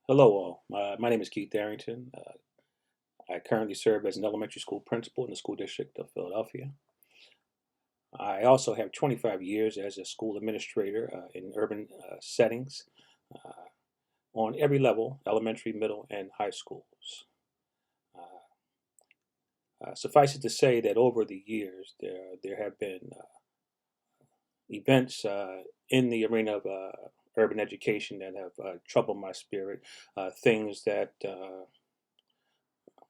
Hello, all. My name is Keith Darrington. I currently serve as an elementary school principal in the school district of Philadelphia. I also have 25 years as a school administrator in urban settings uh, on every level, elementary, middle, and high schools. Suffice it to say that over the years, there have been events in the arena of urban education that have troubled my spirit, things that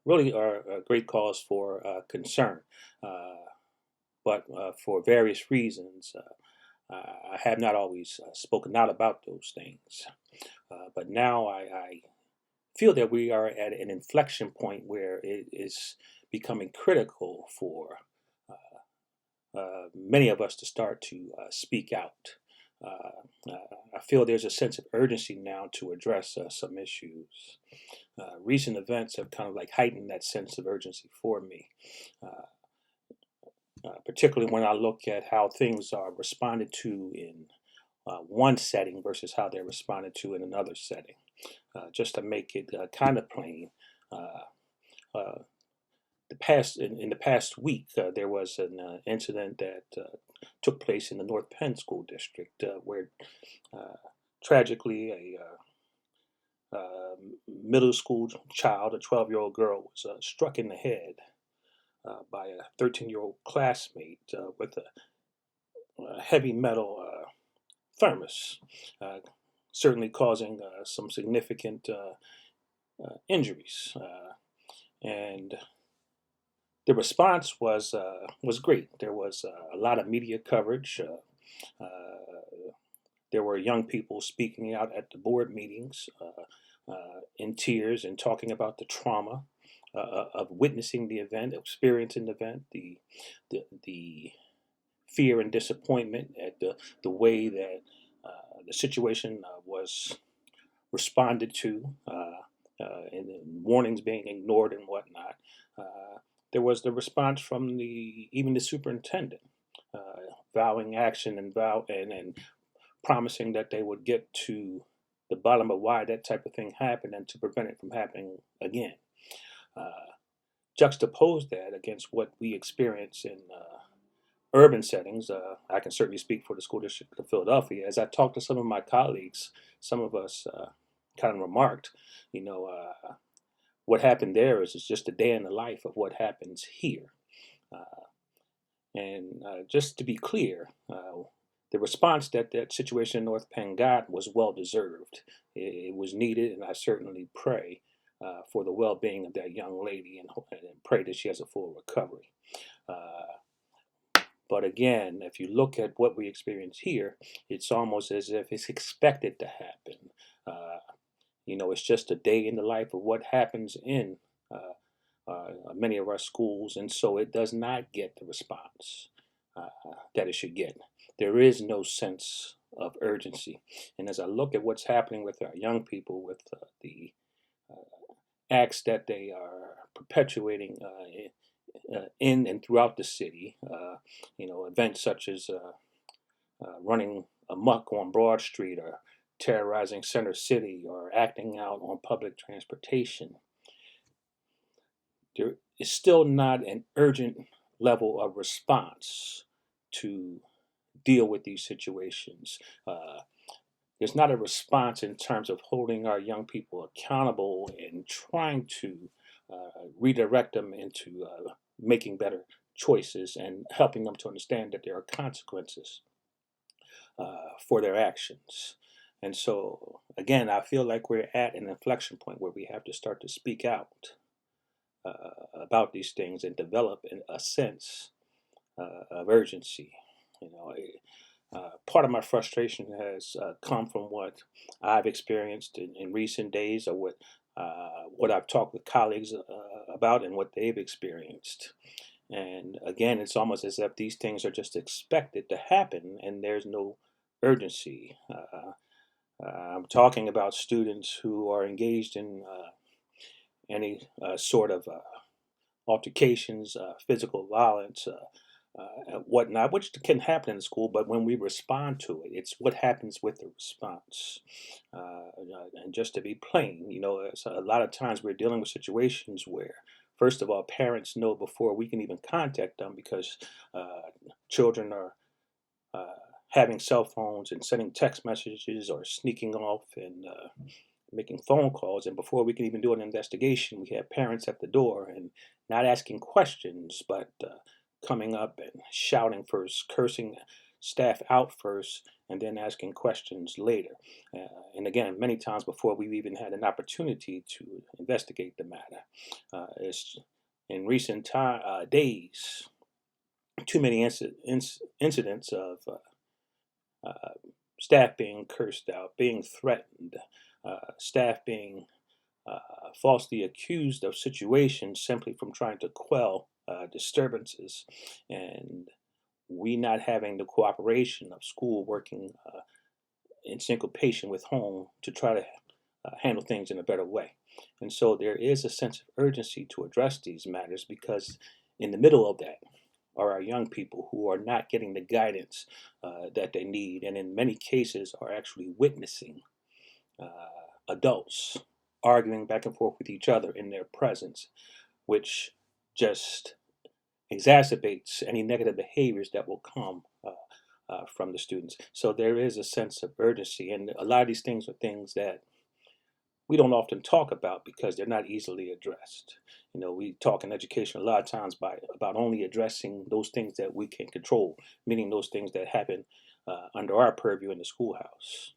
really are a great cause for concern. Uh, but for various reasons, I have not always spoken out about those things. But now I feel that we are at an inflection point where it is becoming critical for many of us to start to speak out. I feel there's a sense of urgency now to address some issues. Recent events have kind of like heightened that sense of urgency for me. Uh, Particularly when I look at how things are responded to in one setting versus how they're responded to in another setting. Just to make it kind of plain, uh, uh, in the past week there was an incident that took place in the North Penn School District where tragically a middle school child, a 12-year-old girl, was struck in the head by a 13-year-old classmate with a heavy metal thermos, uh, certainly causing some significant injuries. And the response was great. There was a lot of media coverage. There were young people speaking out at the board meetings in tears and talking about the trauma of witnessing the event, experiencing the event, the fear and disappointment at the way that the situation was responded to, and warnings being ignored and whatnot. There was the response from even the superintendent, vowing action and promising that they would get to the bottom of why that type of thing happened and to prevent it from happening again. Uh, Juxtapose that against what we experience in urban settings. I can certainly speak for the school district of Philadelphia. As I talked to some of my colleagues, some of us kind of remarked, you know, what happened there is just a day in the life of what happens here. Uh, and just to be clear, the response that that situation in North Penn got was well deserved. It was needed, and I certainly pray for the well being of that young lady and pray that she has a full recovery. Uh, but again, if you look at what we experience here, it's almost as if it's expected to happen. Uh, it's just a day in the life of what happens in many of our schools, and so it does not get the response that it should get. There is no sense of urgency. And as I look at what's happening with our young people, with the acts that they are perpetuating in and throughout the city, events such as running amok on Broad Street or terrorizing Center City or acting out on public transportation, there is still not an urgent level of response to deal with these situations. There's not a response in terms of holding our young people accountable and trying to redirect them into making better choices and helping them to understand that there are consequences for their actions. And so, again, I feel like we're at an inflection point where we have to start to speak out about these things and develop a sense of urgency. You know, Part of my frustration has come from what I've experienced in recent days, or what I've talked with colleagues about, and what they've experienced. And again, it's almost as if these things are just expected to happen, and there's no urgency. I'm talking about students who are engaged in any sort of altercations, physical violence, and whatnot, which can happen in the school, but when we respond to it, it's what happens with the response. And just to be plain, it's a lot of times we're dealing with situations where, first of all, parents know before we can even contact them because uh, children are uh, having cell phones and sending text messages or sneaking off and making phone calls. And before we can even do an investigation, we have parents at the door and not asking questions, but coming up and shouting first, cursing staff out first, and then asking questions later. And again, many times before we've even had an opportunity to investigate the matter. It's in recent days, too many incidents of uh, staff being cursed out, being threatened, staff being falsely accused of situations simply from trying to quell disturbances, and we not having the cooperation of school working in syncopation with home to try to handle things in a better way. And so there is a sense of urgency to address these matters because in the middle of that are our young people who are not getting the guidance that they need, and in many cases are actually witnessing adults arguing back and forth with each other in their presence, which just exacerbates any negative behaviors that will come from the students. So there is a sense of urgency, and a lot of these things are things that we don't often talk about because they're not easily addressed. We talk in education a lot of times about only addressing those things that we can control, meaning those things that happen under our purview in the schoolhouse.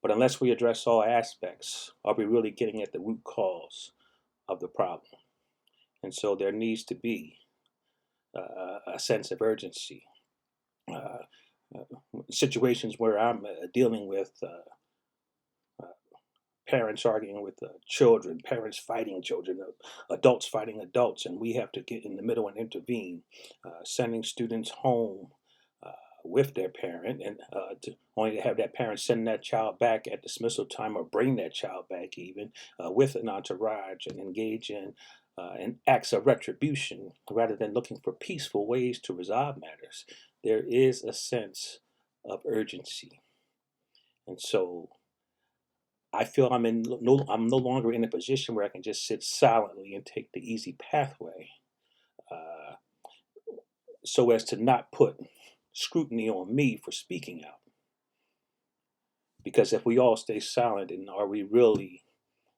But unless we address all aspects, are we really getting at the root cause of the problem? And so there needs to be a sense of urgency. Uh, Situations where I'm dealing with parents arguing with children, parents fighting children, adults fighting adults, and we have to get in the middle and intervene, sending students home with their parent, and only to have that parent send that child back at dismissal time or bring that child back even with an entourage and engage in acts of retribution rather than looking for peaceful ways to resolve matters. There is a sense of urgency. And so I feel I'm no longer in a position where I can just sit silently and take the easy pathway, uh, so as to not put scrutiny on me for speaking out. Because if we all stay silent, and are we really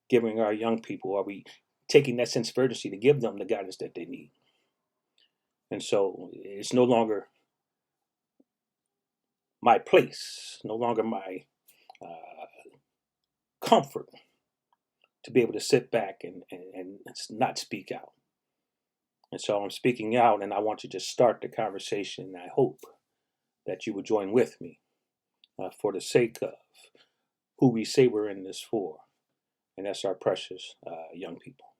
giving our young people, are we taking that sense of urgency to give them the guidance that they need? And so it's no longer my place, no longer my uh, comfort to be able to sit back and not speak out. And so I'm speaking out, and I want to just start the conversation. And I hope that you would join with me for the sake of who we say we're in this for, and that's our precious young people.